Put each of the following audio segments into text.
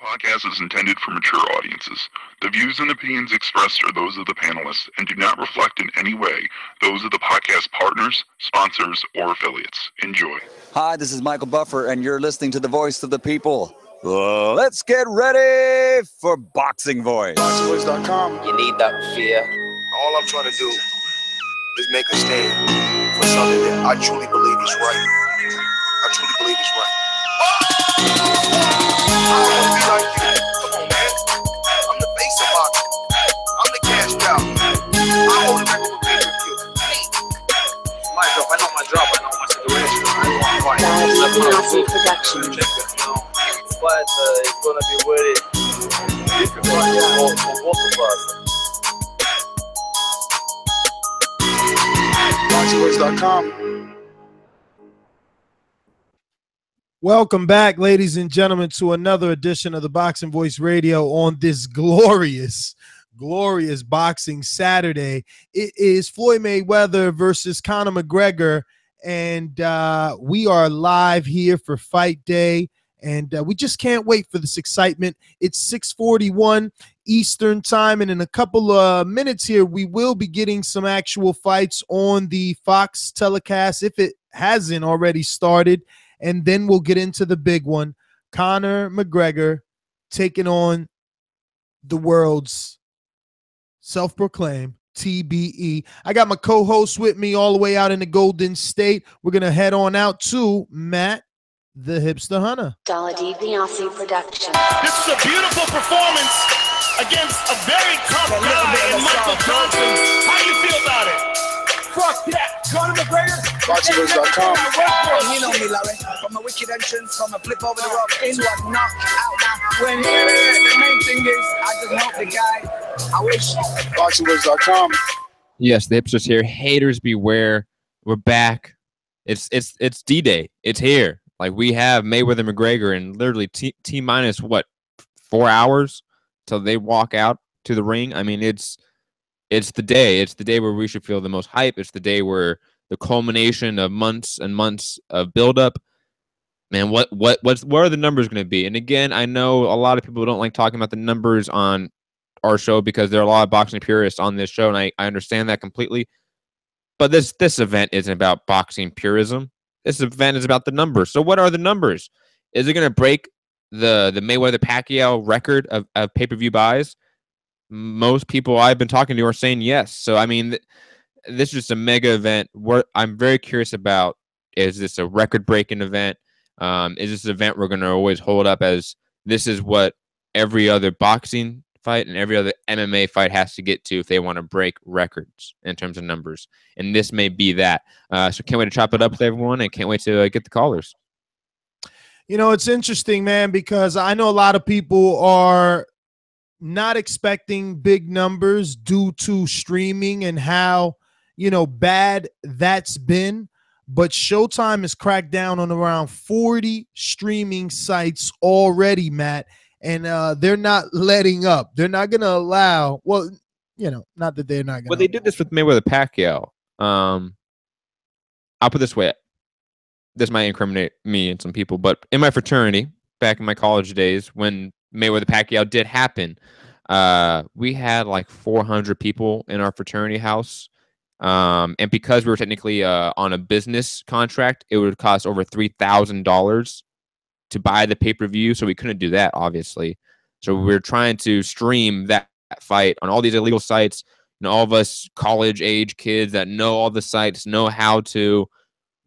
podcast is intended for mature audiences. The views and opinions expressed are those of the panelists and do not reflect in any way those of the podcast partners, sponsors, or affiliates. Enjoy. Hi, this is Michael Buffer, and you're listening to the voice of the people. Let's get ready for Boxing Voice. BoxingVoice.com. You need that fear. All I'm trying to do is make a stand for something that I truly believe is right. I truly believe is right. I want to be like you. Come on, man. I'm the face of boxing. I'm the cash cow. I hold the record for pay-per-view. My job, I know my job, I know my situation. I don't want to fight. That's what I'm doing. Production. But it's going to be very difficult for both of us. BoxingVoice.com. Welcome back, ladies and gentlemen, to another edition of the Boxing Voice Radio on this glorious boxing Saturday. It is Floyd Mayweather versus Conor McGregor, and we are live here for Fight Day, and we just can't wait for this excitement. It's 6:41 Eastern time, and in a couple of minutes here, we will be getting some actual fights on the Fox telecast if it hasn't already started. And then we'll get into the big one, Conor McGregor taking on the world's self-proclaimed TBE. I got my co-host with me all the way out in the Golden State. We're going to head on out to Matt, the Hipster Hunter. ThaBoxingvoice production. This is a beautiful performance against a very tough guy in Michael Johnson. How do you feel about it? Fuck that. Conor McGregor. BoxingVoice.com. You know me, Larry. From a wicked entrance, from a flip over the rope into a knockout. Now, when the main thing is, I just hope the guy, I wish. BoxingVoice.com. Yes, the Hipsters here. Haters beware. We're back. It's D-Day. It's here. Like, we have Mayweather McGregor in literally T minus what, 4 hours till they walk out to the ring. I mean, it's the day. It's the day where we should feel the most hype. It's the day where the culmination of months and months of buildup. Man, what are the numbers going to be? And again, I know a lot of people don't like talking about the numbers on our show because there are a lot of boxing purists on this show, and I understand that completely. But this event isn't about boxing purism. This event is about the numbers. So what are the numbers? Is it going to break the Mayweather Pacquiao record of pay-per-view buys? Most people I've been talking to are saying yes. So, I mean, this is just a mega event. What I'm very curious about, is this a record-breaking event? Is this an event we're going to always hold up as this is what every other boxing fight and every other MMA fight has to get to if they want to break records in terms of numbers? And this may be that. So can't wait to chop it up with everyone, and can't wait to get the callers. You know, it's interesting, man, because I know a lot of people are not expecting big numbers due to streaming and how, you know, bad that's been. But Showtime has cracked down on around 40 streaming sites already, Matt, and they're not letting up. They're not going to allow, well, you know, not that they're not going to. Well, they did this with Mayweather Pacquiao. I'll put it this way. This might incriminate me and some people, but in my fraternity, back in my college days, when Mayweather Pacquiao did happen, we had like 400 people in our fraternity house. And because we were technically on a business contract, it would cost over $3,000 to buy the pay-per-view. So we couldn't do that, obviously. So we were trying to stream that fight on all these illegal sites. You know, all of us college-age kids that know all the sites, know how to.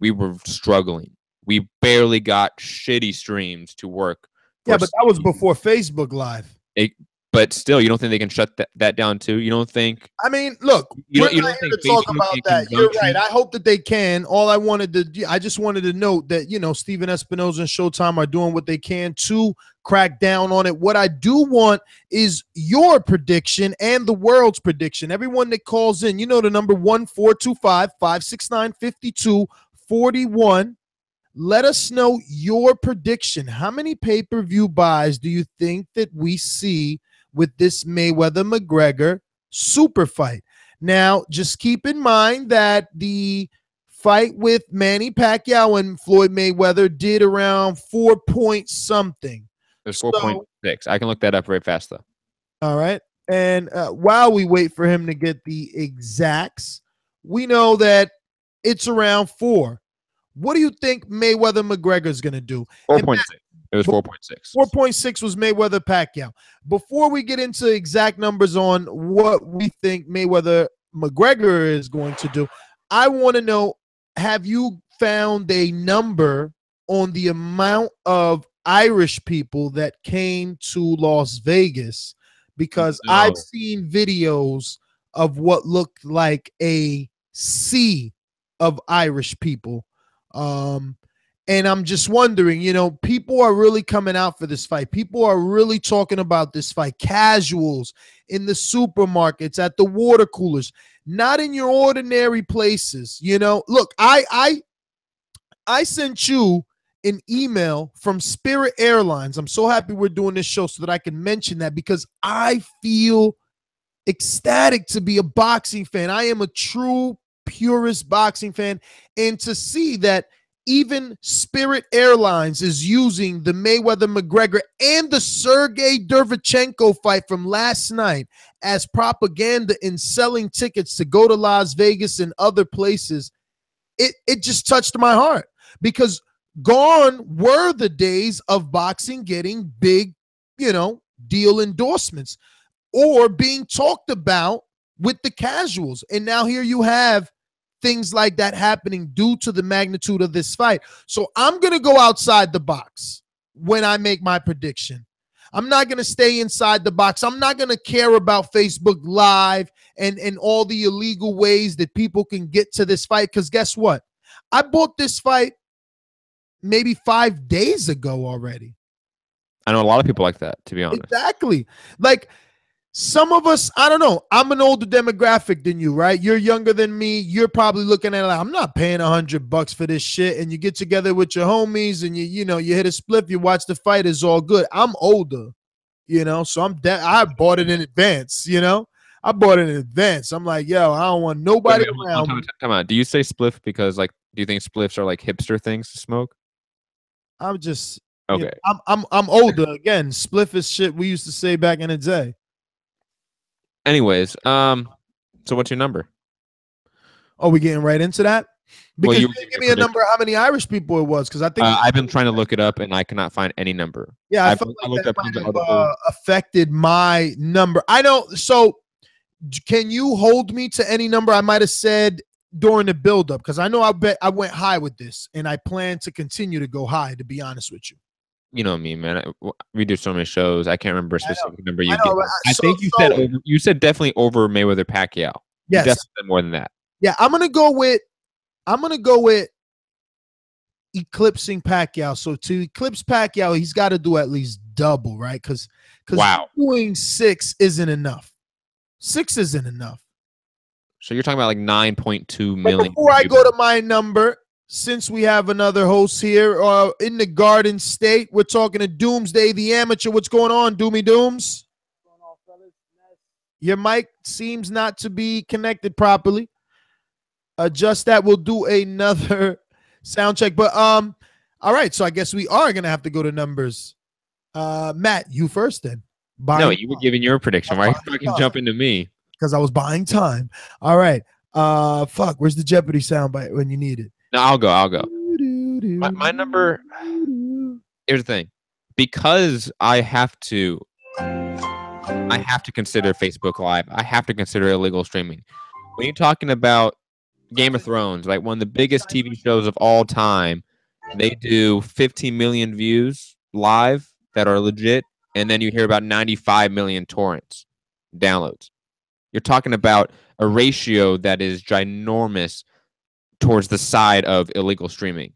We were struggling. We barely got shitty streams to work. Yeah, but that was before Facebook Live. But still, you don't think they can shut that down too? You don't think? I mean, look, you we're don't not here think to talk Facebook about that. You're right. I hope that they can. I just wanted to note that, you know, Steven Espinoza and Showtime are doing what they can to crack down on it. What I do want is your prediction and the world's prediction. Everyone that calls in, you know, the number 1-425-569-5241. Let us know your prediction. How many pay-per-view buys do you think that we see with this Mayweather-McGregor super fight? Now, just keep in mind that the fight with Manny Pacquiao and Floyd Mayweather did around 4 point something. It was 4.2 4.6. I can look that up very fast though. All right. And while we wait for him to get the exacts, we know that it's around 4. What do you think Mayweather McGregor is going to do? 4.6. It was 4.6. 4.6 was Mayweather Pacquiao. Before we get into exact numbers on what we think Mayweather McGregor is going to do, I want to know, have you found a number on the amount of Irish people that came to Las Vegas? Because No. I've seen videos of what looked like a sea of Irish people. And I'm just wondering, people are really coming out for this fight. People are really talking about this fight. Casuals in the supermarkets, at the water coolers, not in your ordinary places. Look, I sent you an email from Spirit Airlines. I'm so happy we're doing this show so that I can mention that, because I feel ecstatic to be a boxing fan. I am a true purist boxing fan, and to see that even Spirit Airlines is using the Mayweather McGregor and the Sergey Derevchenko fight from last night as propaganda in selling tickets to go to Las Vegas and other places, it just touched my heart, because gone were the days of boxing getting big, deal endorsements or being talked about with the casuals. And now here you have things like that happening due to the magnitude of this fight. So I'm going to go outside the box when I make my prediction. I'm not going to stay inside the box. I'm not going to care about Facebook Live and all the illegal ways that people can get to this fight, because guess what? I bought this fight maybe 5 days ago already. I know a lot of people like that, to be honest. Exactly. Like, some of us, I don't know. I'm an older demographic than you, right? You're younger than me. You're probably looking at it like, I'm not paying $100 for this shit. And you get together with your homies and you hit a split, you watch the fight, it's all good. I'm older, so I bought it in advance, I bought it in advance. I'm like, yo, I don't want nobody around. Come on. Do you say spliff because, do you think spliffs are like hipster things to smoke? I'm just okay. I'm older. Again, spliff is shit we used to say back in the day. Anyways, so what's your number? Are we getting right into that? Because you you didn't give me a number how many Irish people it was, because I think I've been trying to look it up and I cannot find any number. Yeah, I felt like that might have affected my number. I know. So can you hold me to any number I might have said during the buildup? Because I know I bet I went high with this, and I plan to continue to go high, to be honest with you. You know me, man. We do so many shows. I can't remember a specific number you gave. I think you said definitely over Mayweather Pacquiao. Yes, you definitely said more than that. Yeah, I'm gonna go with eclipsing Pacquiao. So to eclipse Pacquiao, he's got to do at least double, right? Because doing 6 isn't enough. 6 isn't enough. So you're talking about like 9.2 million. Before I go to my number, since we have another host here in the Garden State, we're talking to Doomsday, the amateur. What's going on, Doomy Dooms? What's going on, fellas? Your mic seems not to be connected properly. Adjust that. We'll do another sound check. But all right. So I guess we are gonna have to go to numbers. Matt, you first then. No, you were giving your prediction. Why are you fucking jumping to me? Because I was buying time. All right. Fuck. Where's the Jeopardy soundbite when you need it? No, I'll go. My number. Here's the thing, because I have to consider Facebook Live. I have to consider illegal streaming. When you're talking about Game of Thrones, like one of the biggest TV shows of all time, they do 15 million views live that are legit, and then you hear about 95 million torrents downloads. You're talking about a ratio that is ginormous towards the side of illegal streaming.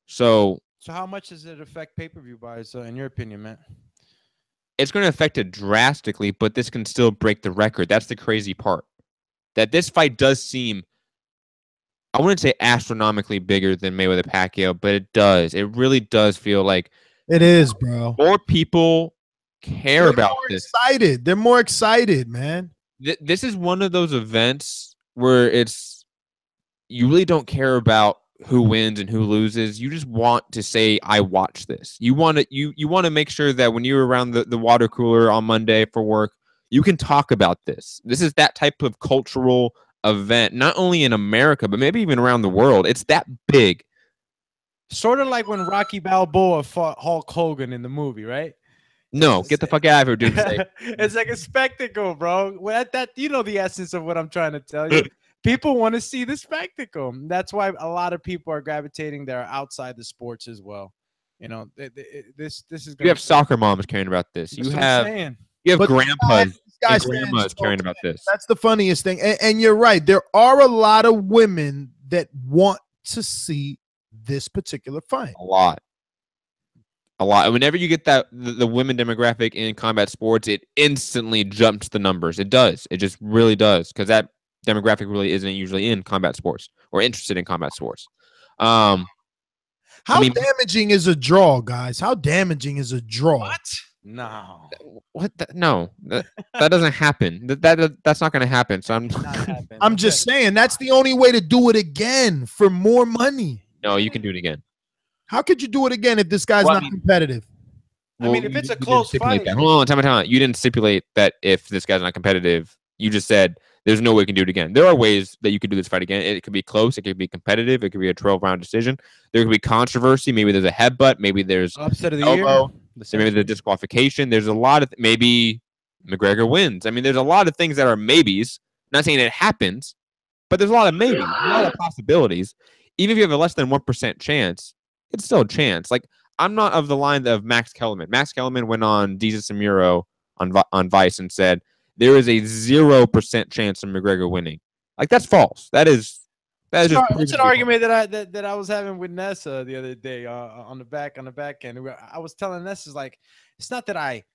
So how much does it affect pay-per-view buys, in your opinion, Matt? It's going to affect it drastically, but this can still break the record. That's the crazy part. That this fight does seem, I wouldn't say astronomically bigger than Mayweather Pacquiao, but it does. It really does feel like it is, bro. More people care about this. Excited. They're more excited, man. This is one of those events where you really don't care about who wins and who loses. You just want to say, I watch this. You want to make sure that when you're around the water cooler on Monday for work, you can talk about this. This is that type of cultural event, not only in America, but maybe even around the world. It's that big. Sort of like when Rocky Balboa fought Hulk Hogan in the movie, right? No, get the fuck out of here, Doomsday. It's like a spectacle, bro. That you know the essence of what I'm trying to tell you. People want to see the spectacle. That's why a lot of people are gravitating there outside the sports as well. You know, this is. You have soccer moms caring about this. You have grandpas and grandmas caring about this. That's the funniest thing. And you're right. There are a lot of women that want to see this particular fight. A lot. Whenever you get the women demographic in combat sports, it instantly jumps the numbers. It does. It just really does, because that demographic really isn't usually in combat sports or interested in combat sports. How damaging is a draw, guys? How damaging is a draw? What? No. What? No, that doesn't happen. That's not going to happen. So I'm just saying that's the only way to do it again for more money. No, you can do it again. How could you do it again if this guy's not competitive? I mean, if it's a close fight. Hold on, time out. You didn't stipulate that if this guy's not competitive. You just said there's no way you can do it again. There are ways that you could do this fight again. It could be close. It could be competitive. It could be a 12-round decision. There could be controversy. Maybe there's a headbutt. Maybe there's upset of the elbow. Maybe there's disqualification. There's a lot of maybe McGregor wins. I mean, there's a lot of things that are maybes. I'm not saying it happens, but there's a lot of maybes, a lot of possibilities. Even if you have a less than 1% chance, it's still a chance. Like, I'm not of the line of Max Kellerman. Max Kellerman went on Jesus and Muro on Vice and said there is a 0% chance of McGregor winning. Like, that's false. It's an argument that I was having with Nessa the other day on the back end. I was telling Nessa, like, it's not that I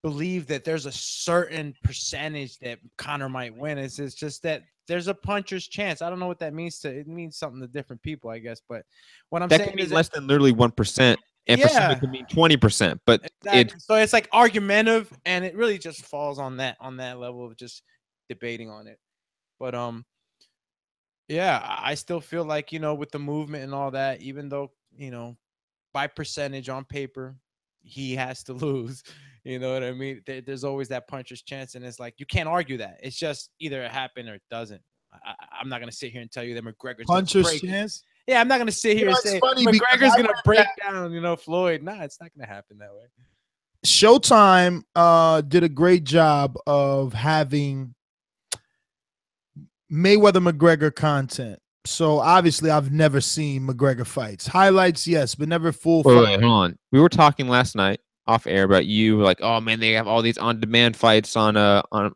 believe that there's a certain percentage that Conor might win. It's just that there's a puncher's chance. I don't know what that means. It means something to different people, I guess. But what I'm saying is less than literally 1%, and for some it could mean 20%. But exactly. So it's like argumentative, and it really just falls on that level of just debating on it. But yeah, I still feel like, you know, with the movement and all that, even though, you know, by percentage on paper, he has to lose. You know what I mean? There's always that puncher's chance, and it's like you can't argue that. It's just either it happened or it doesn't. I'm not gonna sit here and tell you that McGregor's puncher's chance. Yeah, I'm not gonna sit here and say McGregor's gonna break down, you know, Floyd. Nah, it's not gonna happen that way. Showtime did a great job of having Mayweather McGregor content. So obviously, I've never seen McGregor fights. Highlights, yes, but never full. Wait, hold on. We were talking last night off air about you, like, oh man, they have all these on-demand fights on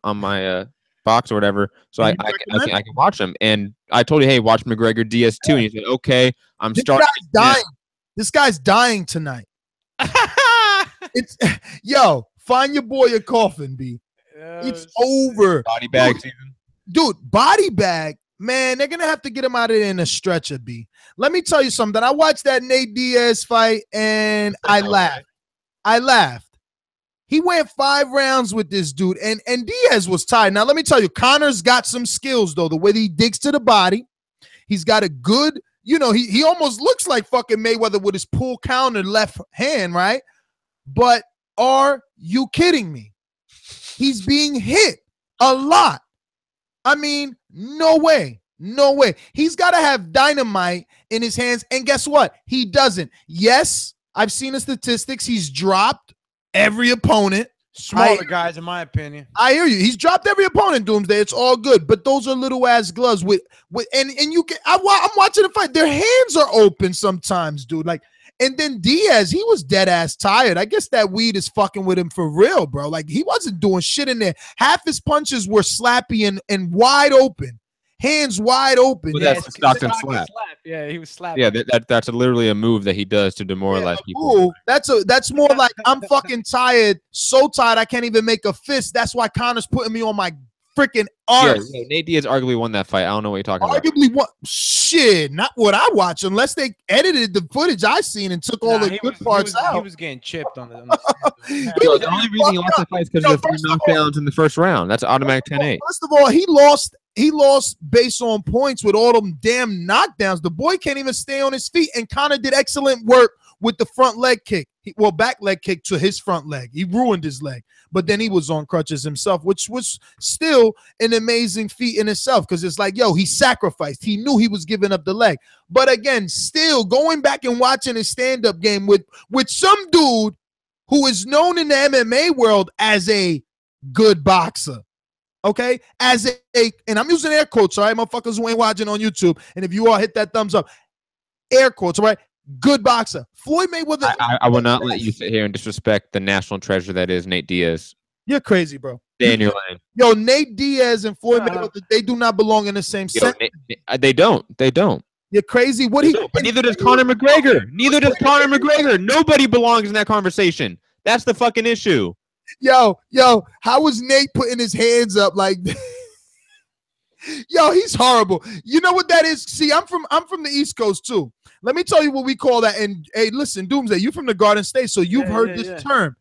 my box or whatever, so I can watch them. And I told you, hey, watch McGregor DS2, and you said, okay, I'm starting. This guy's dying tonight. Yo, find your boy a coffin, B. It's over. Body bag season, dude. Body bag. Man, they're going to have to get him out of there in a stretcher, B. Let me tell you something. I watched that Nate Diaz fight, and I laughed. He went 5 rounds with this dude, and Diaz was tired. Now, let me tell you, Conor's got some skills, though. The way he digs to the body, he's got a good, you know, he almost looks like fucking Mayweather with his pull counter left hand, right? But are you kidding me? He's being hit a lot. I mean, no way. No way. He's got to have dynamite in his hands. And guess what? He doesn't. Yes, I've seen the statistics. He's dropped every opponent. Smaller guys, in my opinion. I hear you. He's dropped every opponent, Doomsday. It's all good. But those are little ass gloves and you can. I'm watching the fight. Their hands are open sometimes, dude. Like, and then Diaz, he was dead ass tired. I guess that weed is fucking with him for real, bro. Like, he wasn't doing shit in there. Half his punches were slappy and wide open, hands wide open. Well, that's the Stockton slap. Yeah, he was slapping. Yeah, that's literally a move that he does to demoralize people. Ooh, that's more like I'm fucking tired, so tired I can't even make a fist. That's why Conor's putting me on my freaking arse. Yeah, Nate Diaz arguably won that fight. I don't know what you're talking about. Arguably what? Shit, not what I watch, unless they edited the footage I seen and took all the good parts out. He was getting chipped on the the only reason he lost the fight is because of the 3 knockdowns in the first round. That's automatic 10-8. First of all, he lost he lost based on points with all them damn knockdowns. The boy can't even stay on his feet, and Conor did excellent work with the front leg kick. Back leg kick to his front leg. He ruined his leg, but then he was on crutches himself, which was still an amazing feat in itself, because it's like, yo, he sacrificed. He knew he was giving up the leg. But again, still going back and watching his stand-up game with some dude who is known in the MMA world as a good boxer. Okay? As a and I'm using air quotes, all right, motherfuckers who ain't watching on YouTube. And if you all hit that thumbs up, air quotes, all right? Good boxer. Floyd Mayweather. I will not let you sit here and disrespect the national treasure that is Nate Diaz. You're crazy, bro. Stay in your lane. Yo, Nate Diaz and Floyd Mayweather, they do not belong in the same set. They don't. They don't. You're crazy. But neither does Conor McGregor. Neither does Conor McGregor. Nobody belongs in that conversation. That's the fucking issue. Yo, how was Nate putting his hands up like that? Yo, he's horrible. You know what that is? See, I'm from the East Coast too. Let me tell you what we call that. And hey, listen, Doomsday, you from the Garden State, so you've heard this term.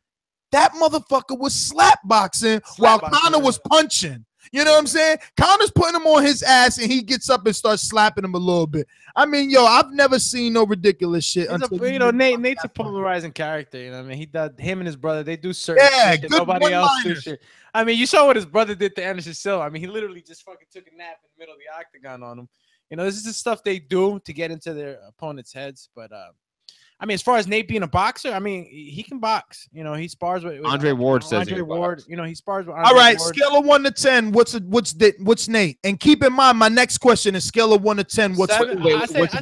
That motherfucker was slap boxing while Conor was punching. You know what I'm saying? Conor's putting him on his ass, and he gets up and starts slapping him a little bit. I mean, yo, I've never seen no ridiculous shit. Nate's a polarizing character. You know what I mean? He does, him and his brother, they do certain shit that nobody else do shit. I mean, you saw what his brother did to Anderson Silva. I mean, he literally just fucking took a nap in the middle of the octagon on him. You know, this is the stuff they do to get into their opponents' heads. But I mean, as far as Nate being a boxer, I mean, he can box. You know, he spars with Andre Ward. Andre Ward. You know, he spars with Andre All right, Ward. scale of 1 to 10. What's Nate? And keep in mind, my next question is scale of 1 to 10. What's a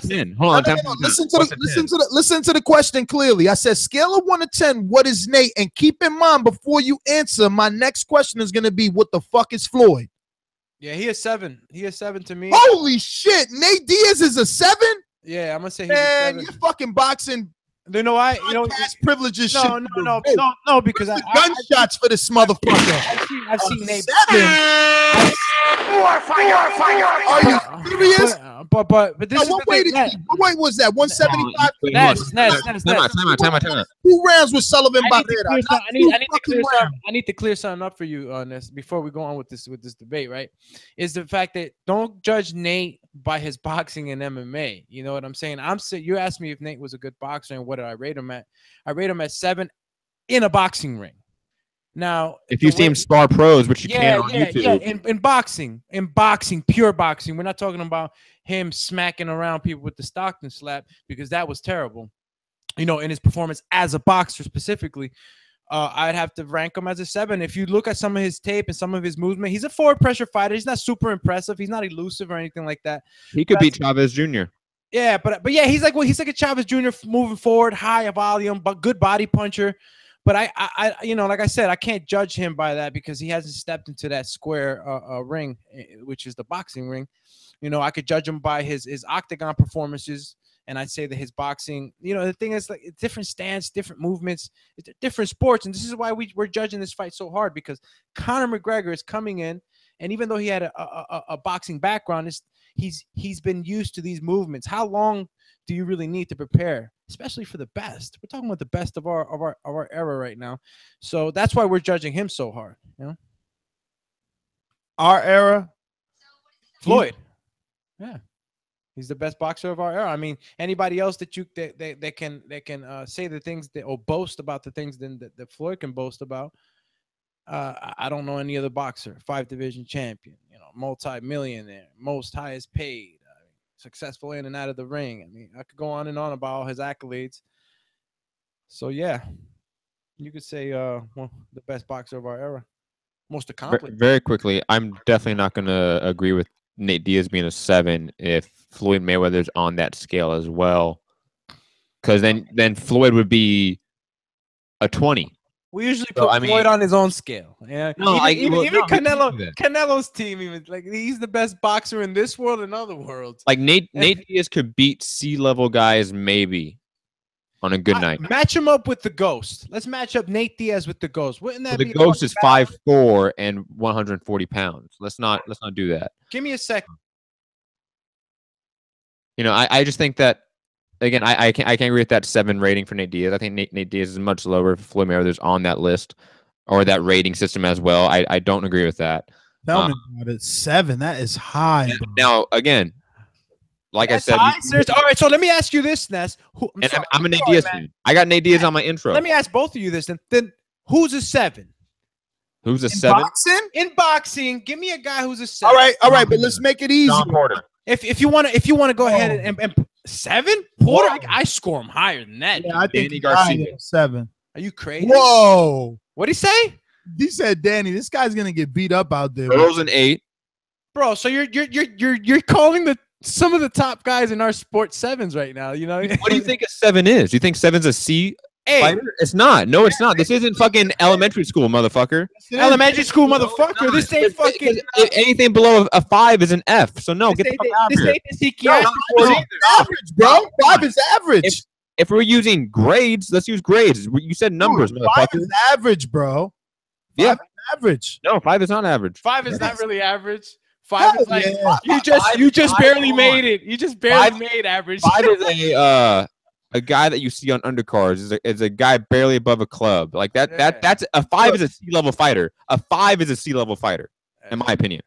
10? Hold on. Listen to the question clearly. I said scale of 1 to 10. What is Nate? And keep in mind, before you answer, my next question is going to be, what the fuck is Floyd? Yeah, he is 7. He is 7 to me. Holy shit, Nate Diaz is a 7? Yeah, I'm gonna say he's man, a 7. you're fucking boxing. You know why? You know, past privileges. No, because gunshots for this motherfucker. I've seen Nate. 7. Are you serious? But this is what weight was that? 175. Time out. 2 rounds with Sullivan Barrera. I need to clear something up for you on this before we go on with this debate. Right? Is the fact that don't judge Nate by his boxing and MMA. You know what I'm saying? You asked me if Nate was a good boxer and what did I rate him at? I rate him at 7 in a boxing ring. Now, if you see him spar pros, which you can on YouTube. In boxing, pure boxing, we're not talking about him smacking around people with the Stockton slap, because that was terrible. You know, in his performance as a boxer specifically, I'd have to rank him as a 7. If you look at some of his tape and some of his movement, he's a forward pressure fighter. He's not super impressive. He's not elusive or anything like that. He could beat Chavez Jr. Yeah, but yeah, he's like a Chavez Jr. moving forward, high volume, but good body puncher. But I you know, like I said, I can't judge him by that because he hasn't stepped into that square ring, which is the boxing ring. You know, I could judge him by his octagon performances, and I'd say that his boxing, you know, the thing is, like, it's different stance, different movements, different sports, and this is why we're judging this fight so hard, because Conor McGregor is coming in, and even though he had a boxing background, he's been used to these movements. How long do you really need to prepare, especially for the best? We're talking about the best of our era right now, so that's why we're judging him so hard. You know, our era, Floyd. Yeah, he's the best boxer of our era. I mean, anybody else that can say the things that, or boast about the things that Floyd can boast about. I don't know any other boxer. 5-division champion, you know, multi-millionaire, most highest paid, successful in and out of the ring. I mean, I could go on and on about all his accolades. So yeah, you could say the best boxer of our era, most accomplished. Very quickly, I'm definitely not going to agree with Nate Diaz being a 7 if Floyd Mayweather's on that scale as well, because then Floyd would be a 20. We usually put Floyd on his own scale. Yeah, no, even Canelo's team, even like he's the best boxer in this world and other worlds. Like Nate Diaz could beat C-level guys maybe on a good night. Match him up with the Ghost. Let's match up Nate Diaz with the Ghost. Wouldn't that be? The Ghost is 5'4" and 140 pounds. Let's not do that. Give me a second. You know, I just think that, again, I can't agree with that 7 rating for Nate Diaz. I think Nate Diaz is much lower if Floyd Mayweather's on that list or that rating system as well. I don't agree with that. Tell me about it. 7. That is high. Bro. Now, again, like That's I said, high? All right, so let me ask you this, Ness. I'm an Nate Diaz fan. I got Nate Diaz on my intro. Let me ask both of you this. Then who's a 7? Who's a 7? Boxing? In boxing, give me a guy who's a 7. All right, but let's make it easy. John Porter. If you want to go ahead and 7 Porter, I score him higher than that. Yeah, I think Danny Garcia. 7. Are you crazy? Whoa! What'd he say? He said, Danny, this guy's gonna get beat up out there. Earl's an 8. Bro, so you're calling some of the top guys in our sport 7s right now. You know what do you think a 7 is? Do you think 7's a C? Hey. Fighter? It's not. No, it's not. This isn't fucking elementary school, motherfucker. Elementary school, motherfucker. This ain't fucking. Anything below a 5 is an F. So no, get the fuck out of here. This ain't the psychiatric No, average, bro. 5 is average. If we're using grades, let's use grades. You said numbers, Dude, motherfucker. 5 is average, bro. 5 Yeah, is average. No, 5 is not average. 5 is not really average. 5 is like yeah. you just barely made it. You just barely made average. 5 is a guy that you see on undercards is a guy barely above a club. Like that. Yeah. That's a 5 is a C-level fighter. A 5 is a C-level fighter, in my opinion.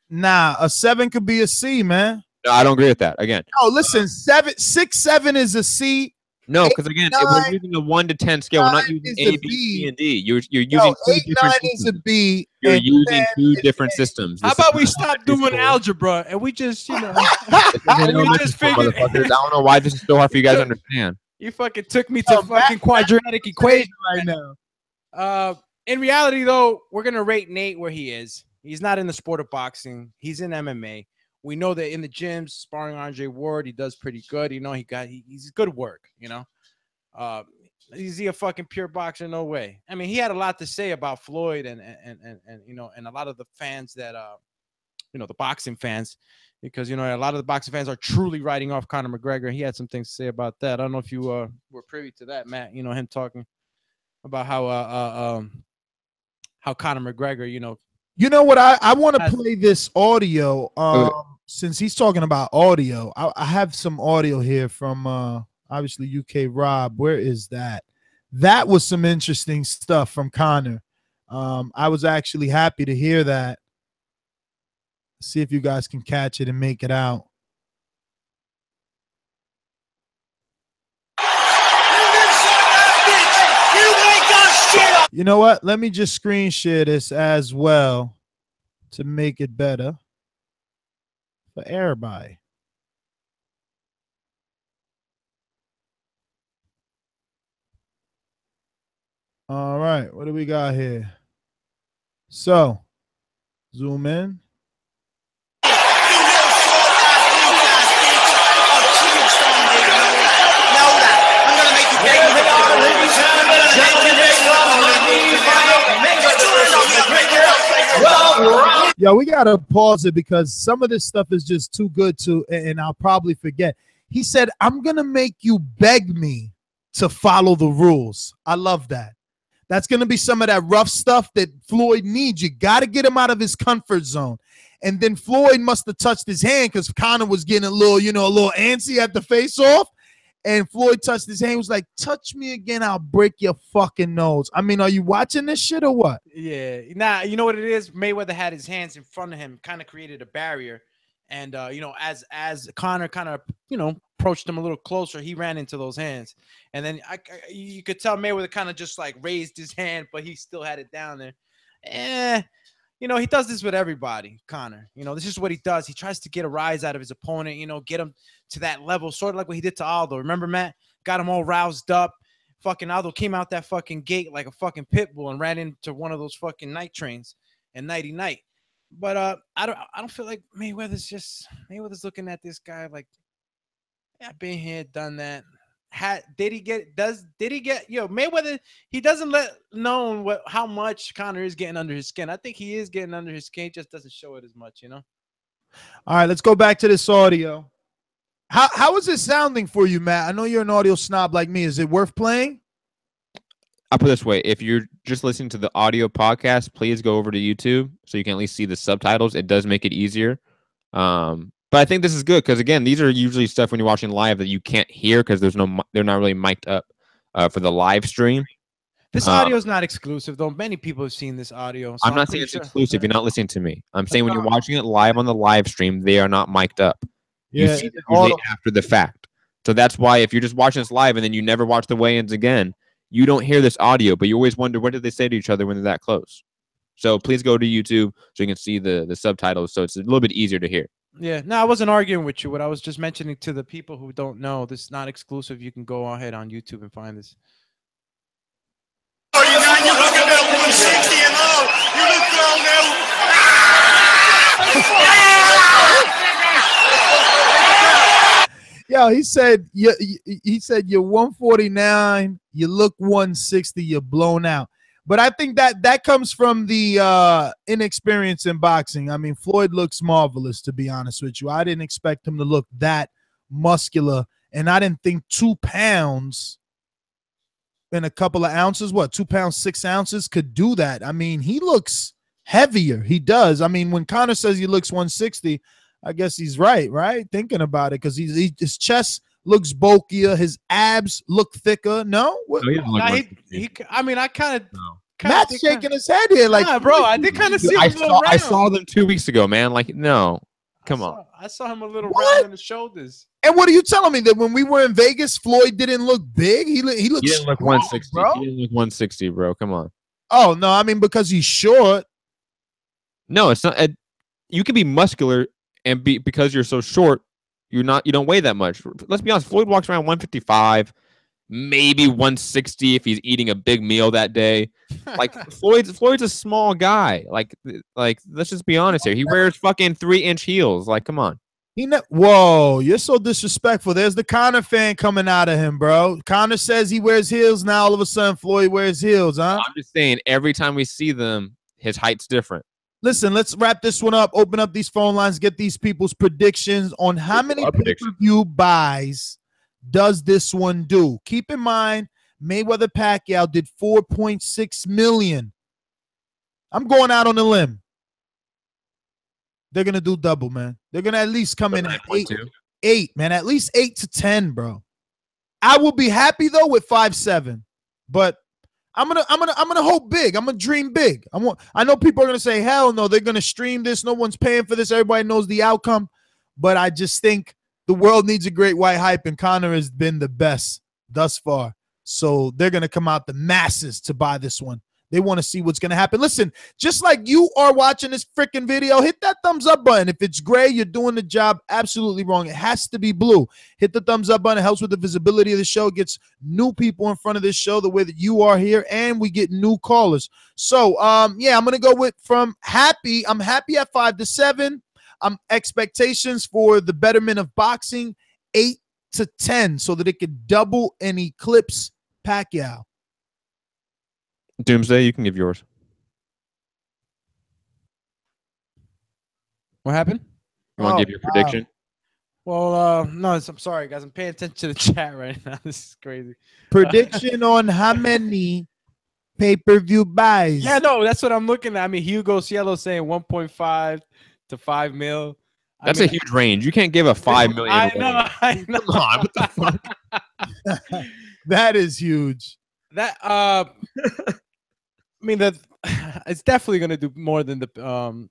Nah, a 7 could be a C, man. No, I don't agree with that. Again. Oh, listen, 6, 7 is a C. No, because again, if we're using a 1 to 10 scale, we're not using A, B, C, and D. You're using 8, 9 is a B. You're and using 10 2 is different A. systems. How about we stop doing algebra and we just, I don't know why this is so hard for you guys to understand. You fucking took me to fucking quadratic equation right now. In reality, though, we're gonna rate Nate where he is. He's not in the sport of boxing. He's in MMA. We know that in the gyms, sparring Andre Ward, he does pretty good. You know, he's good work. You know, is he a fucking pure boxer? No way. I mean, he had a lot to say about Floyd and you know, and a lot of the fans that you know, the boxing fans. Because, you know, a lot of the boxing fans are truly writing off Conor McGregor. He had some things to say about that. I don't know if you were privy to that, Matt. You know, him talking about how Conor McGregor, you know. You know what? I want to play this audio. Since he's talking about audio, I have some audio here from obviously UK Rob. Where is that? That was some interesting stuff from Conor. I was actually happy to hear that. See if you guys can catch it and make it out. You know what? Let me just screen share this as well to make it better for everybody. All right, what do we got here? So, zoom in. Yo, we gotta pause it because some of this stuff is just too good to, and I'll probably forget. He said, I'm gonna make you beg me to follow the rules. I love that. That's gonna be some of that rough stuff that Floyd needs. You gotta get him out of his comfort zone. And then Floyd must have touched his hand because Conor was getting a little, you know, a little antsy at the face off. And Floyd touched his hand, was like, touch me again, I'll break your fucking nose. I mean, are you watching this shit or what? Yeah. Nah, you know what it is? Mayweather had his hands in front of him, kind of created a barrier. And, you know, as Conor kind of, you know, approached him a little closer, he ran into those hands. And then you could tell Mayweather kind of just like raised his hand, but he still had it down there. You know, he does this with everybody, Conor. You know, this is what he does. He tries to get a rise out of his opponent, you know, get him to that level, sort of like what he did to Aldo. Remember, Matt? Got him all roused up. Fucking Aldo came out that fucking gate like a fucking pit bull and ran into one of those fucking night trains and nighty-night. But I don't feel like Mayweather's looking at this guy like, yeah, I've been here, done that. Did he get Mayweather? He doesn't let known how much Conor is getting under his skin. I think he is getting under his skin, he just doesn't show it as much, you know. All right, let's go back to this audio. How is it sounding for you, Matt? I know you're an audio snob like me. Is it worth playing? I'll put it this way. If you're just listening to the audio podcast, please go over to YouTube so you can at least see the subtitles. It does make it easier. But I think this is good because, again, these are usually stuff when you're watching live that you can't hear because they're not really mic'd up for the live stream. This audio is not exclusive, though. Many people have seen this audio. So I'm not saying it's exclusive. You're not listening to me. I'm saying when you're watching it live on the live stream, they are not mic'd up. You see it usually after the fact. So that's why if you're just watching this live and then you never watch the weigh-ins again, you don't hear this audio, but you always wonder what did they say to each other when they're that close. So please go to YouTube so you can see the subtitles, so it's a little bit easier to hear. Yeah, no, I wasn't arguing with you. What I was just mentioning to the people who don't know, this is not exclusive. You can go ahead on YouTube and find this. Oh, you look at that 160 and you look thrown now. Yo, he said you're 149, you look 160, you're blown out. But I think that comes from the inexperience in boxing. I mean, Floyd looks marvelous, to be honest with you. I didn't expect him to look that muscular, and I didn't think 2 pounds in a couple of ounces, 2 pounds 6 ounces could do that. I mean, he looks heavier. He does. I mean, when Conor says he looks 160, I guess he's right? Thinking about it, because his chest looks bulkier, his abs look thicker. No, I mean, I kind of. Matt's shaking his head here, like, nah, bro. I did kind of see him I saw them 2 weeks ago, man. Like, no, come on. I saw him a little round in the shoulders. And what are you telling me, that when we were in Vegas, Floyd didn't look big? He looked. He didn't look 160, bro. He didn't look 160, bro. Come on. Oh no, I mean, because he's short. No, it's not. You can be muscular and because you're so short. You don't weigh that much. Let's be honest. Floyd walks around 155, maybe 160 if he's eating a big meal that day. Like Floyd's a small guy. Like let's just be honest here. He wears fucking 3-inch heels. Like, come on. Whoa, you're so disrespectful. There's the Conor fan coming out of him, bro. Conor says he wears heels. Now all of a sudden Floyd wears heels, huh? I'm just saying, every time we see them, his height's different. Listen, let's wrap this one up. Open up these phone lines. Get these people's predictions on how many pay-per-view buys does this one do. Keep in mind, Mayweather Pacquiao did 4.6 million. I'm going out on a limb. They're going to do double, man. They're going to at least come in at 8, man. At least 8 to 10, bro. I will be happy, though, with 5-7. But I'm gonna hope big. I'm gonna dream big. I know people are gonna say, hell no, they're gonna stream this. No one's paying for this. Everybody knows the outcome. But I just think the world needs a great white hype, and Conor has been the best thus far. So they're gonna come out the masses to buy this one. They want to see what's going to happen. Listen, just like you are watching this freaking video, hit that thumbs up button. If it's gray, you're doing the job absolutely wrong. It has to be blue. Hit the thumbs up button. It helps with the visibility of the show. It gets new people in front of this show the way that you are here, and we get new callers. So, yeah, I'm going to go with from happy. I'm happy at 5 to 7. Expectations for the betterment of boxing, 8 to 10, so that it could double and eclipse Pacquiao. Doomsday, you can give yours. What happened? You want to give your prediction? Well, no, I'm sorry, guys. I'm paying attention to the chat right now. This is crazy. Prediction on how many pay-per-view buys? Yeah, no, that's what I'm looking at. I mean, Hugo Cielo saying 1.5 to 5 mil. That's a huge range. You can't give a 5 million. I know. Come on, what the fuck? That is huge. That I mean, that it's definitely gonna do more than the.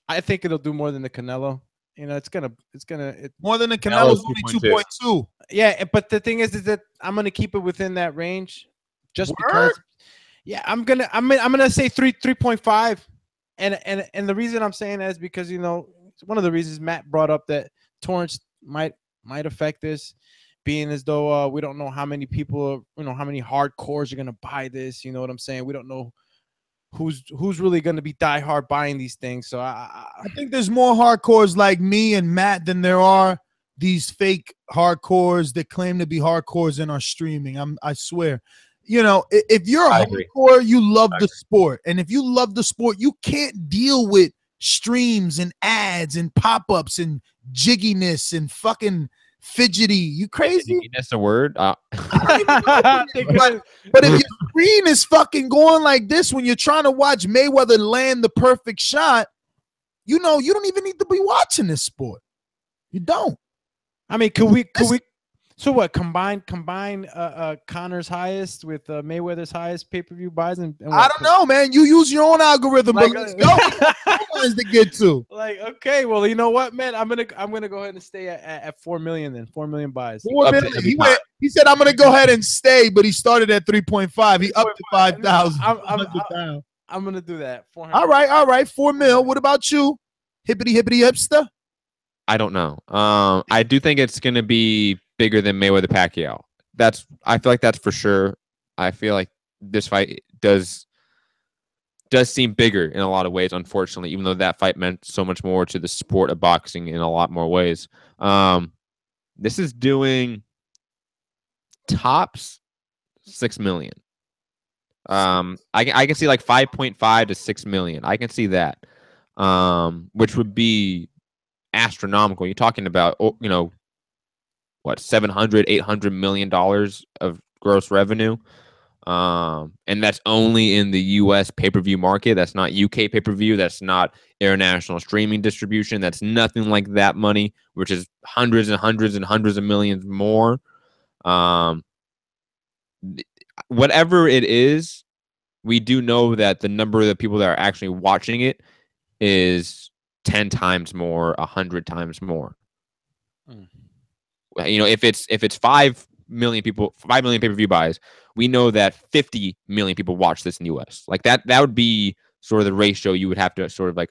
I think it'll do more than the Canelo. You know, it's gonna more than the Canelo's only 2.2. Yeah, but the thing is that I'm gonna keep it within that range, just because. Yeah, I'm gonna say 3.5, and the reason I'm saying that is because, you know, one of the reasons Matt brought up that torrents might affect this, being as though we don't know how many people, you know, how many hardcores are gonna buy this. You know what I'm saying? We don't know who's really gonna be diehard buying these things. So I think there's more hardcores like me and Matt than there are these fake hardcores that claim to be hardcores and are streaming. I swear. You know, if you're a hardcore, you love the sport. And if you love the sport, you can't deal with streams and ads and pop-ups and jigginess and fucking fidgety. You crazy? That's a word. But if your screen is fucking going like this when you're trying to watch Mayweather land the perfect shot, you know, you don't even need to be watching this sport. You don't. I mean, could we So what? Combine Conor's highest with Mayweather's highest pay-per-view buys, and I what? don't know, man. You use your own algorithm, Like, but let's go. Ones to get to. Like, okay, well, you know what, man? I'm gonna go ahead and stay at 4 million then. 4 million buys. 4 million. He said, I'm gonna go ahead and stay, but he started at 3.5. He upped to 5,000. I'm gonna do that. 400. All right. 4 mil. What about you? Hippity hipster? I don't know. I do think it's gonna be bigger than Mayweather Pacquiao. I feel like that's for sure. I feel like this fight does seem bigger in a lot of ways, unfortunately, even though that fight meant so much more to the sport of boxing in a lot more ways. This is doing tops 6 million. I can see like 5.5 to 6 million. I can see that, which would be astronomical. You're talking about, what, 700, 800 million dollars of gross revenue. And that's only in the US pay-per-view market. That's not UK pay-per-view. That's not international streaming distribution. That's nothing like that money, which is hundreds and hundreds and hundreds of millions more. Whatever it is, we do know that the number of the people that are actually watching it is 10 times more, 100 times more. If it's 5 million people, 5 million pay-per-view buys, we know that 50 million people watch this in the US. Like that would be sort of the ratio you would have to sort of like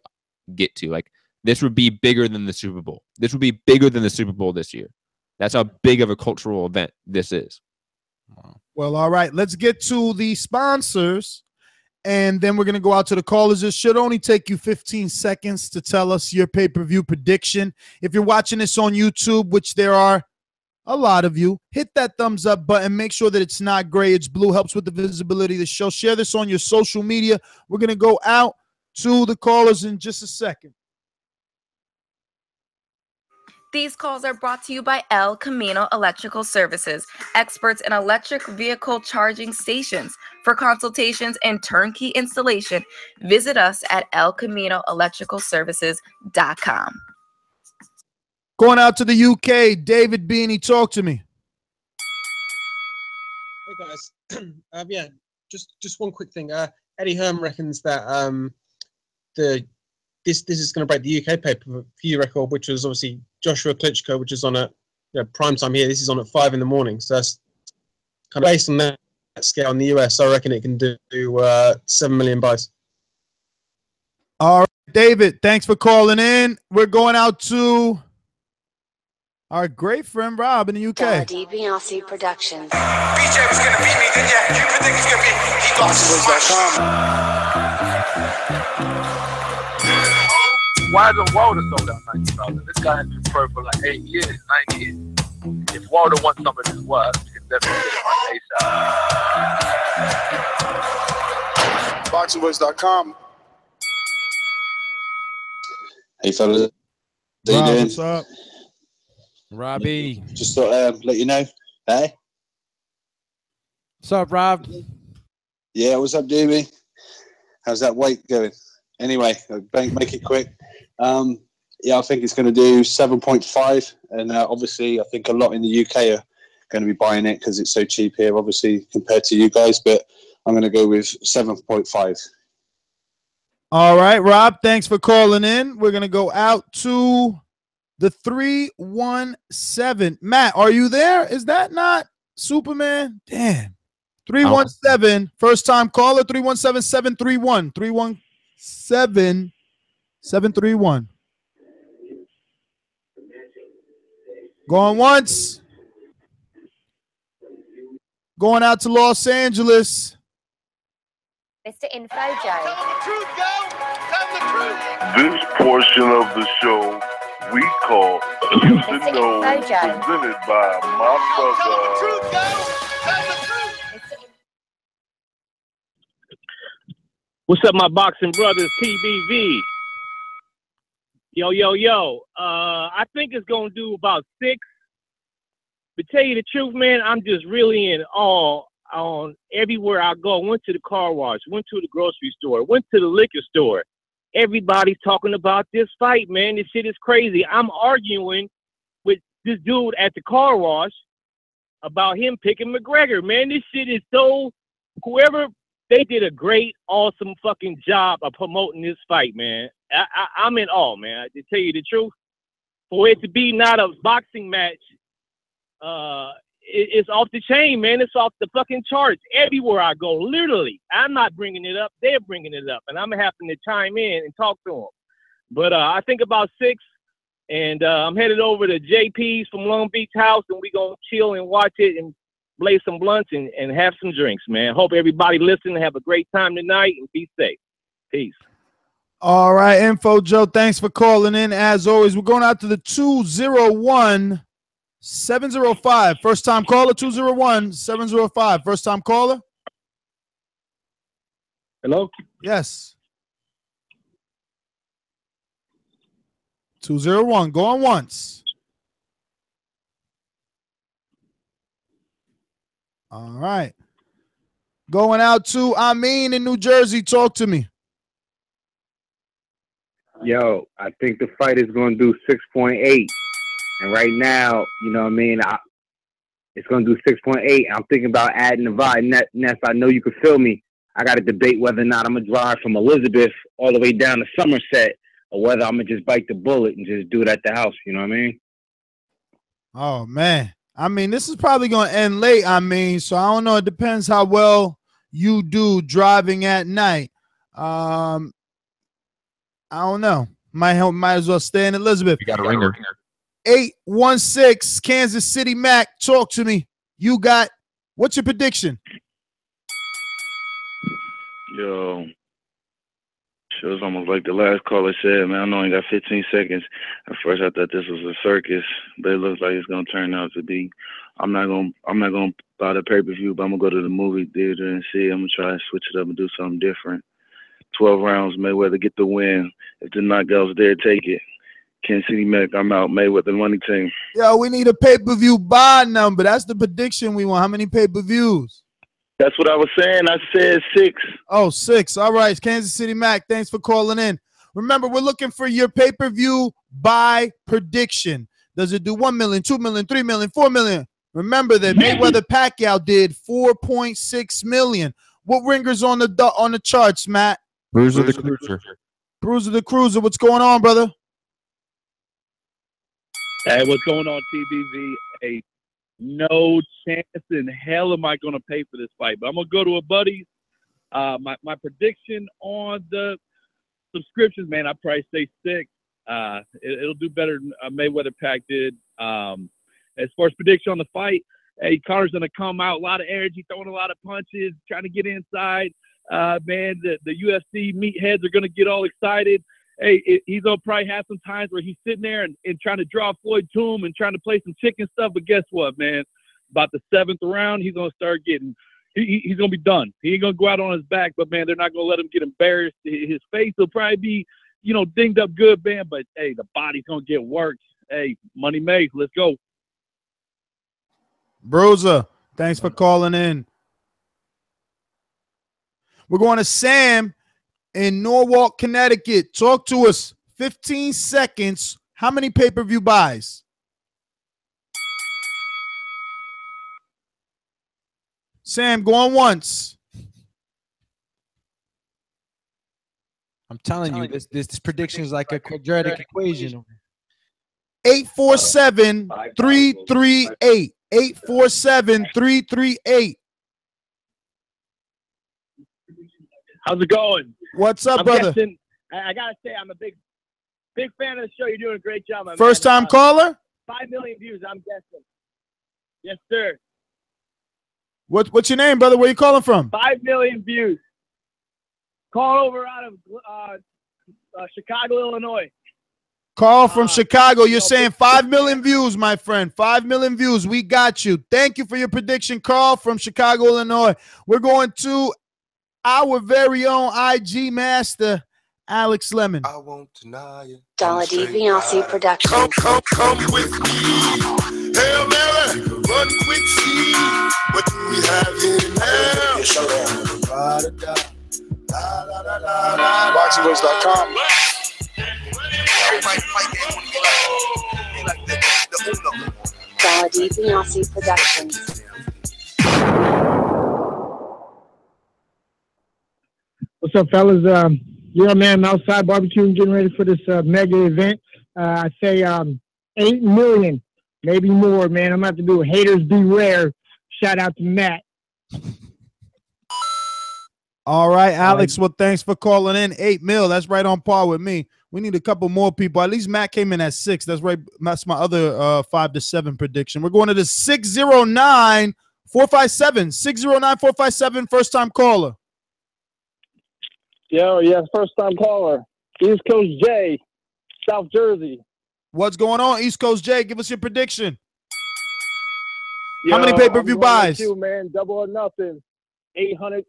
get to. Like this would be bigger than the Super Bowl. This would be bigger than the Super Bowl this year. That's how big of a cultural event this is. Well, all right. Let's get to the sponsors, and then we're going to go out to the callers. It should only take you 15 seconds to tell us your pay-per-view prediction. If you're watching this on YouTube, which there are a lot of you, hit that thumbs up button. Make sure that it's not gray, it's blue. Helps with the visibility of the show. Share this on your social media. We're going to go out to the callers in just a second. These calls are brought to you by El Camino Electrical Services, experts in electric vehicle charging stations. For consultations and turnkey installation, visit us at elcaminoelectricalservices.com. Going out to the UK, David Beanie, talk to me. Hey guys, yeah, just one quick thing. Eddie Hearn reckons that this is going to break the UK pay-per-view record, which was obviously Joshua Klitschko, which is on at prime time here. This is on at 5 a.m, so that's kind of based on that scale in the US. I reckon it can do 7 million buys. All right, David, thanks for calling in. We're going out to our great friend Rob in the UK. DiBiase Productions. BJ was gonna beat me, then yeah, you predict he's gonna beat me. He got smashed. Why is Wilder sold out 90,000? This guy has been pro for like 8 years, 9 years. If Wilder wants some of this work, he can definitely get it on ASAP. BoxingVoice.com. Hey fellas, how you Rob, doing? what's up? Robbie. Just thought let you know. Hey? What's up, Rob? Yeah, what's up, Doobie? How's that weight going? Anyway, make it quick. Yeah, I think it's going to do 7.5, and obviously I think a lot in the UK are going to be buying it because it's so cheap here, obviously, compared to you guys, but I'm going to go with 7.5. All right, Rob, thanks for calling in. We're going to go out to the 317. Matt, are you there? Is that not Superman? Damn. 317, first time caller, 317-731. 317-731. Going once. Going out to Los Angeles. Mr. Infojo. This portion of the show we call Houston Knows, presented by my brother. What's up, my boxing brothers, PPV? Yo. I think it's going to do about 6. But tell you the truth, man, I'm just really in awe on everywhere I go. Went to the car wash, went to the grocery store, went to the liquor store. Everybody's talking about this fight, man. This shit is crazy. I'm arguing with this dude at the car wash, about him picking McGregor, man. This shit is so, whoever, they did a great, awesome fucking job of promoting this fight, man. I'm in awe, man. To tell you the truth, for it to be not a boxing match, it's off the chain, man. It's off the fucking charts everywhere I go. Literally, I'm not bringing it up; they're bringing it up, and I'm having to chime in and talk to them. But I think about 6, and I'm headed over to JP's from Long Beach House, and we gonna chill and watch it and blaze some blunts and have some drinks, man. Hope everybody listening have a great time tonight and be safe. Peace. All right, Info Joe, thanks for calling in. As always, we're going out to the 201-705. First time caller, 201-705. First time caller. Hello? Yes. 201, going once. All right. Going out to Amin in New Jersey. Talk to me. Yo, I think the fight is going to do 6.8. And right now, you know what I mean, it's going to do 6.8. I'm thinking about adding the vibe. Ness, I know you can feel me. I got to debate whether or not I'm going to drive from Elizabeth all the way down to Somerset or whether I'm going to just bite the bullet and just do it at the house. You know what I mean? Oh, man. I mean, this is probably going to end late, I mean, so I don't know. It depends how well you do driving at night. I don't know. Might as well stay in Elizabeth. You got a ringer. 816 Kansas City Mac. Talk to me. You got, what's your prediction? Yo, sure, it's almost like the last caller said, man. I know I got 15 seconds. At first, I thought this was a circus, but it looks like it's gonna turn out to be. I'm not gonna buy the pay-per-view, but I'm gonna go to the movie theater and see. I'm gonna try and switch it up and do something different. 12 rounds, Mayweather get the win. If the knockout's there, take it. Kansas City Mac, I'm out. Mayweather money team. Yo, we need a pay-per-view buy number. That's the prediction we want. How many pay-per-views? That's what I was saying. I said 6. Oh, 6. All right, Kansas City Mac, thanks for calling in. Remember, we're looking for your pay-per-view buy prediction. Does it do 1 million, 2 million, 3 million, 4 million? Remember that Mayweather Pacquiao did 4.6 million. What ringers on the charts, Matt? Bruiser the Cruiser. Bruiser the Cruiser. What's going on, brother? Hey, what's going on, TBV? Hey, no chance in hell am I going to pay for this fight, but I'm going to go to a buddy's. My prediction on the subscriptions, man, I'd probably say 6. It'll do better than Mayweather Pac did. As far as prediction on the fight, hey, Conor's going to come out, a lot of energy, throwing a lot of punches, trying to get inside. Man, the UFC meatheads are going to get all excited. Hey, he's going to probably have some times where he's sitting there and trying to draw Floyd to him and trying to play some chicken stuff. But guess what, man? About the 7th round, he's going to start getting he's going to be done. He ain't going to go out on his back, but, man, they're not going to let him get embarrassed. His face will probably be, dinged up good, man. But, hey, the body's going to get worked. Hey, money made. Let's go. Bruiser, thanks for calling in. We're going to Sam in Norwalk, Connecticut. Talk to us. 15 seconds. How many pay-per-view buys? Sam, going once. I'm telling you, this prediction is like a quadratic equation. 847-338. 847-338. How's it going? What's up, brother? Guessing, I gotta say, I'm a big fan of the show. You're doing a great job, my man. First time caller? 5 million views, I'm guessing. Yes, sir. What's your name, brother? Where you calling from? 5 million views. Call over out of Chicago, Illinois. Carl from Chicago. You're saying 5 million views, my friend. 5 million views. We got you. Thank you for your prediction, Carl from Chicago, Illinois. We're going to our very own IG master, Alex Lemon. I won't deny you. Dollar DiBiase Productions. Come with me. Hail Mary, run quick, see what do we have here now? BoxingVoice.com. Dollar DiBiase Productions. What's up, fellas? Yeah, man, I'm outside barbecuing, getting ready for this mega event. I say 8 million, maybe more, man. I'm going to have to do haters beware. Shout out to Matt. All right, Alex. Well, thanks for calling in. 8 mil. That's right on par with me. We need a couple more people. At least Matt came in at 6. That's right. That's my other 5 to 7 prediction. We're going to the 609-457. 609-457. First time caller. Yeah, first time caller. East Coast J, South Jersey. What's going on, East Coast J? Give us your prediction. How many pay-per-view buys? You, man, double or nothing. 800.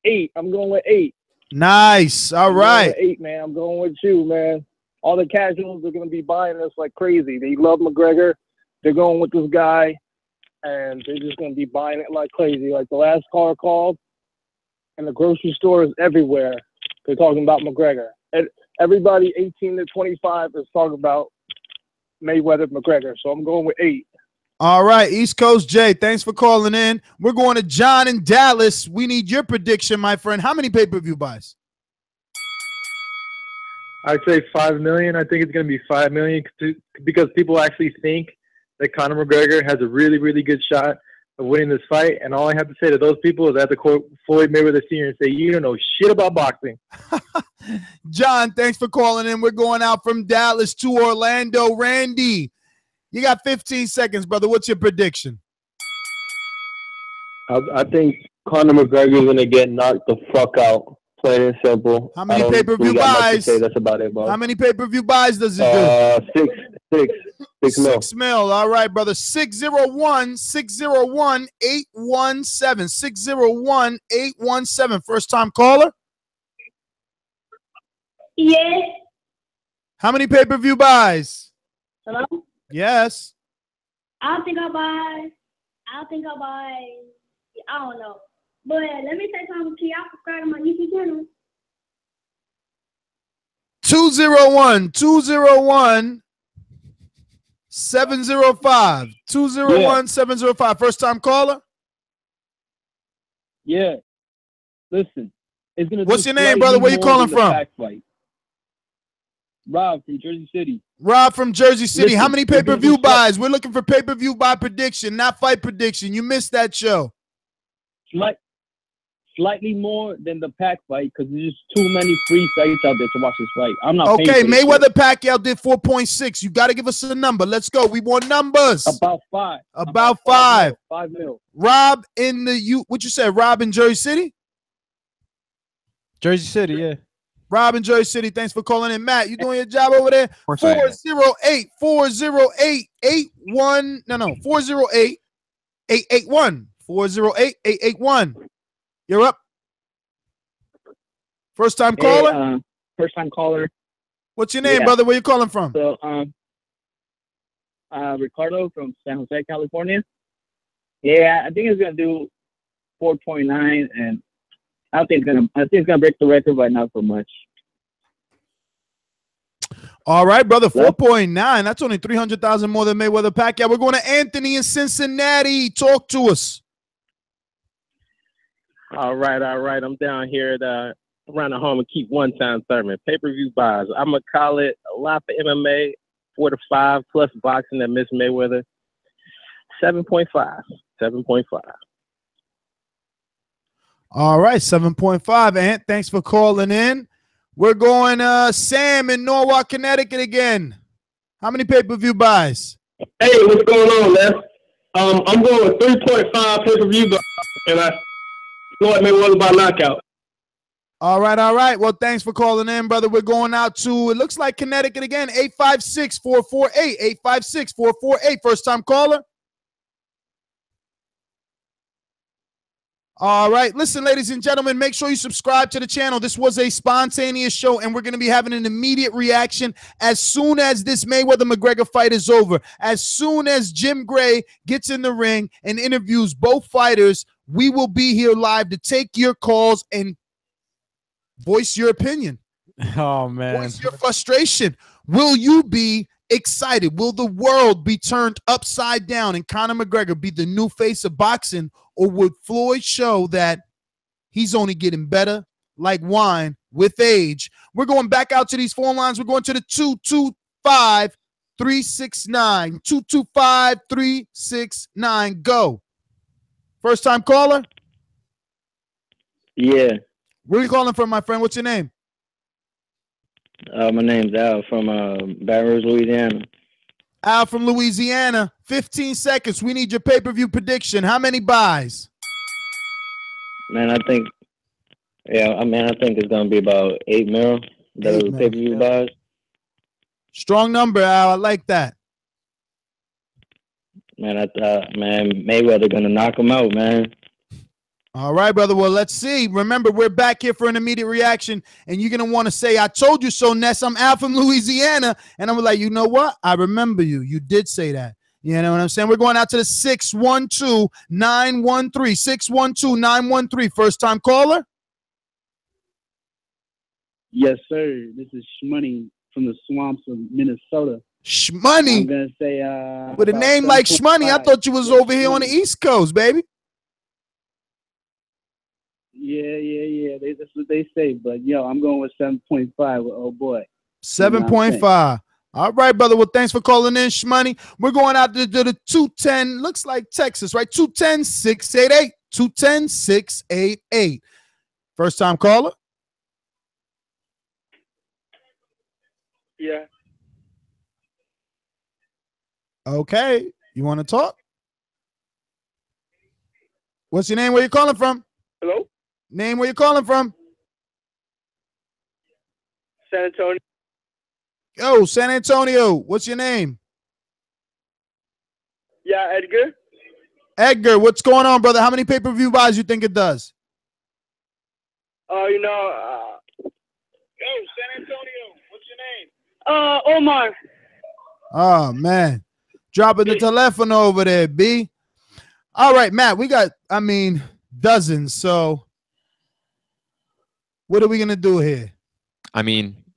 8. I'm going with 8. Nice. All right. 8, man. I'm going with you, man. All the casuals are going to be buying this like crazy. They love McGregor. They're going with this guy, and they're just going to be buying it like crazy. Like the last caller called, and the grocery stores everywhere, they're talking about McGregor. And everybody 18 to 25 is talking about Mayweather McGregor. So I'm going with 8. All right, East Coast Jay, thanks for calling in. We're going to John in Dallas. We need your prediction, my friend. How many pay-per-view buys? I'd say 5 million. I think it's going to be 5 million because people actually think that Conor McGregor has a really, really good shot of winning this fight. And all I have to say to those people is I have to quote Floyd Mayweather Jr. and say, you don't know shit about boxing. John, thanks for calling in. We're going out from Dallas to Orlando. Randy, you got 15 seconds, brother. What's your prediction? I think Conor McGregor is going to get knocked the fuck out, plain and simple. How many pay-per-view buys? That's about it, boss. How many pay-per-view buys does it do? 6 mil. 6 mil. All right, brother. 601-601-817. 601-817. First time caller? Yeah. How many pay-per-view buys? Hello? Yes. I don't think I'll buy. I don't know. But let me say something to y'all. Subscribe to my YouTube channel. 201-705. 201-705. First time caller? Yeah. Listen. It's gonna. What's your name, brother? Where you calling from? Rob from Jersey City. Rob from Jersey City. Listen, how many pay-per-view buys? We're looking for pay-per-view buy prediction, not fight prediction. You missed that show. Slightly more than the Pac fight because there's just too many free sites out there to watch this fight. I'm not okay. paying for this Mayweather Pacquiao did 4.6. You got to give us a number. Let's go. We want numbers. About 5. About 5. 5 mil. Rob in the what you said? Rob in Jersey City. Jersey City, yeah. Rob in Jersey City, thanks for calling in. Matt, you doing your job over there? 408-408-81. No, 408-881. 408-881. You're up. First time caller? First time caller. What's your name, brother? Where you calling from? So, Ricardo from San Jose, California. Yeah, I think it's gonna do 4.9, and I think it's gonna break the record, but not so much. All right, brother. 4.9. That's only 300,000 more than Mayweather Pacquiao. We're going to Anthony in Cincinnati. Talk to us. All right. I'm down here at around the home and keep one-time Thurman. Pay-per-view buys. I'm gonna call it a lot for MMA, 4 to 5 plus boxing that Miss Mayweather. 7.5. 7.5. All right, 7.5. Ant, thanks for calling in. We're going Sam in Norwalk, Connecticut again. How many pay-per-view buys? Hey, what's going on, man? I'm going with 3.5 pay-per-view buys, and Floyd Mayweather by knockout. All right. Well, thanks for calling in, brother. We're going out to, it looks like Connecticut again, 856-448. 856-448. First-time caller. All right. Listen, ladies and gentlemen, make sure you subscribe to the channel. This was a spontaneous show, and we're going to be having an immediate reaction as soon as this Mayweather-McGregor fight is over. As soon as Jim Gray gets in the ring and interviews both fighters, we will be here live to take your calls and voice your opinion. Oh, man. Voice your frustration. Will you be excited? Will the world be turned upside down and Conor McGregor be the new face of boxing? Or would Floyd show that He's only getting better like wine with age. We're going back out to these phone lines. We're going to the 225-369. 225-369. Go. First time caller? Yeah. Where are you calling from, my friend? What's your name? My name's Al from Baton Rouge, Louisiana. Al from Louisiana. 15 seconds. We need your pay-per-view prediction. How many buys? Man, I think it's gonna be about 8 mil. Those pay-per-view buys. Strong number, Al. I like that. Man, man, Mayweather gonna knock him out, man. All right, brother. Well, let's see. Remember, we're back here for an immediate reaction, and you're going to want to say, I told you so, Ness. I'm Al from Louisiana. And I'm like, you know what? I remember you. You did say that. You know what I'm saying? We're going out to the 612-913. 612-913. First time caller? Yes, sir. This is Shmoney from the swamps of Minnesota. Shmoney? I'm going to say with a name like Shmoney, I thought you was over here on the East Coast, baby. Yeah. That's what they say. But, I'm going with 7.5 with old boy. 7.5. All right, brother. Well, thanks for calling in, Shmoney. We're going out to the 210. Looks like Texas, right? 210-688. 210-688. First time caller? Yeah. Okay. You want to talk? What's your name? Where you calling from? Hello? Name, where you calling from? San Antonio. Yo, San Antonio. What's your name? Yeah, Edgar. Edgar, what's going on, brother? How many pay-per-view buys you think it does? Yo, San Antonio. What's your name? Omar. Oh, man. Dropping the telephone over there, B. All right, Matt, we got, dozens. So what are we going to do here?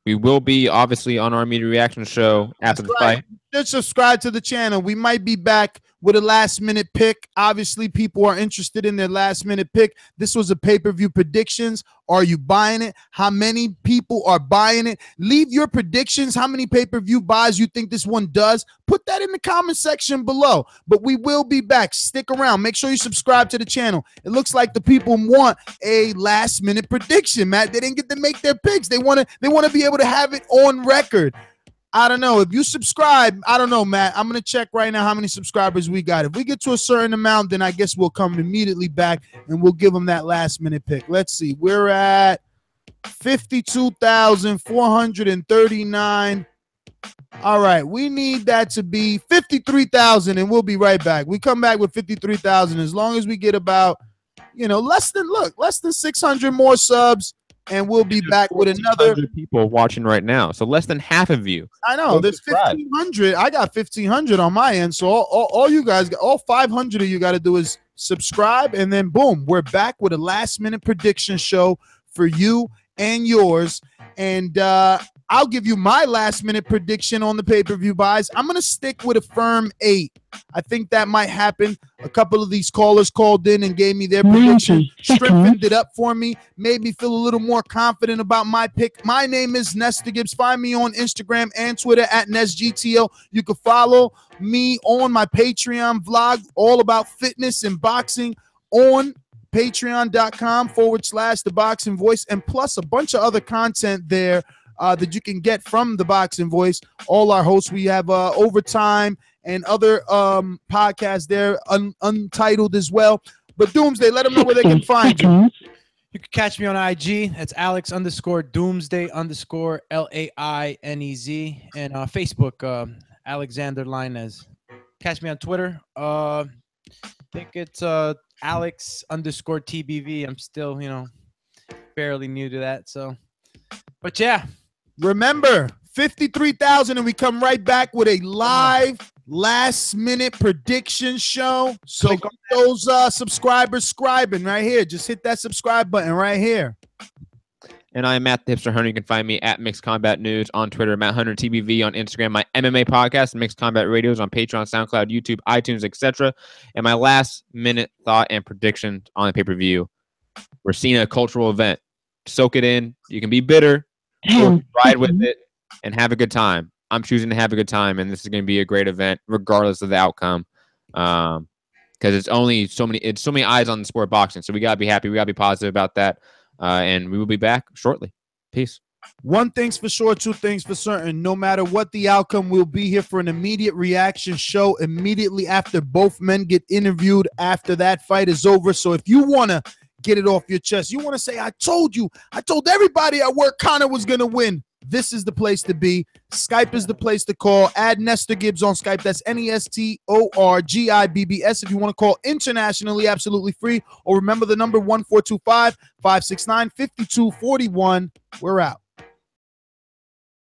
We will be obviously on our media reaction show after the fight. Just subscribe to the channel. We might be back with a last-minute pick. Obviously, people are interested in their last-minute pick. This was a pay-per-view predictions. Are you buying it? How many people are buying it? Leave your predictions. How many pay-per-view buys you think this one does? Put that in the comment section below. But we will be back. Stick around. Make sure you subscribe to the channel. It looks like the people want a last-minute prediction, Matt. They didn't get to make their picks. They want to be able to have it on record. I don't know. If you subscribe, I don't know, Matt. I'm going to check right now how many subscribers we got. If we get to a certain amount, then I guess we'll come immediately back and we'll give them that last-minute pick. Let's see. We're at 52,439. All right. We need that to be 53,000, and we'll be right back. We come back with 53,000 as long as we get about, less than 600 more subs. And we'll be back with another people watching right now. So less than half of you. I know there's 1,500. I got 1,500 on my end. So all you guys, all 500 of you got to do is subscribe, and then boom, we're back with a last-minute prediction show for you and yours. And I'll give you my last-minute prediction on the pay-per-view buys. I'm gonna stick with a firm 8. I think that might happen. A couple of these callers called in and gave me their prediction, strengthened it up for me, made me feel a little more confident about my pick. My name is Nestor Gibbs. Find me on Instagram and Twitter at NesGTL. You can follow me on my Patreon vlog, all about fitness and boxing, on patreon.com/ThaBoxingVoice, and plus a bunch of other content there that you can get from The Boxing Voice. All our hosts, we have Overtime and other podcasts there, untitled as well. But Doomsday, let them know where they can find you. You can catch me on IG. That's Alex_Doomsday_LAINEZ. And Facebook, Alexander Lainez. Catch me on Twitter. I think it's Alex_TBV. I'm still, fairly new to that. So, but yeah. Remember, 53,000, and we come right back with a live last-minute prediction show. So get those subscribers scribing right here. Just hit that subscribe button right here. And I am Matt the Hipster Hunter. You can find me at Mixed Combat News on Twitter, Matt Hunter TBV on Instagram, my MMA podcast, Mixed Combat Radios on Patreon, SoundCloud, YouTube, iTunes, etc. And my last-minute thought and prediction on the pay-per-view. We're seeing a cultural event. Soak it in. You can be bitter, or ride with it, and have a good time. I'm choosing to have a good time, and this is going to be a great event, regardless of the outcome. Because it's only so many eyes on the sport of boxing. So we gotta be happy. We gotta be positive about that. And we will be back shortly. Peace. One thing's for sure, two things for certain. No matter what the outcome, we'll be here for an immediate reaction show immediately after both men get interviewed after that fight is over. So if you want to get it off your chest, you want to say, I told everybody at work Conor was going to win, this is the place to be. Skype is the place to call. Add Nestor Gibbs on Skype. That's NESTORGIBBS. If you want to call internationally, absolutely free. Or remember the number 1425-569-5241. We're out.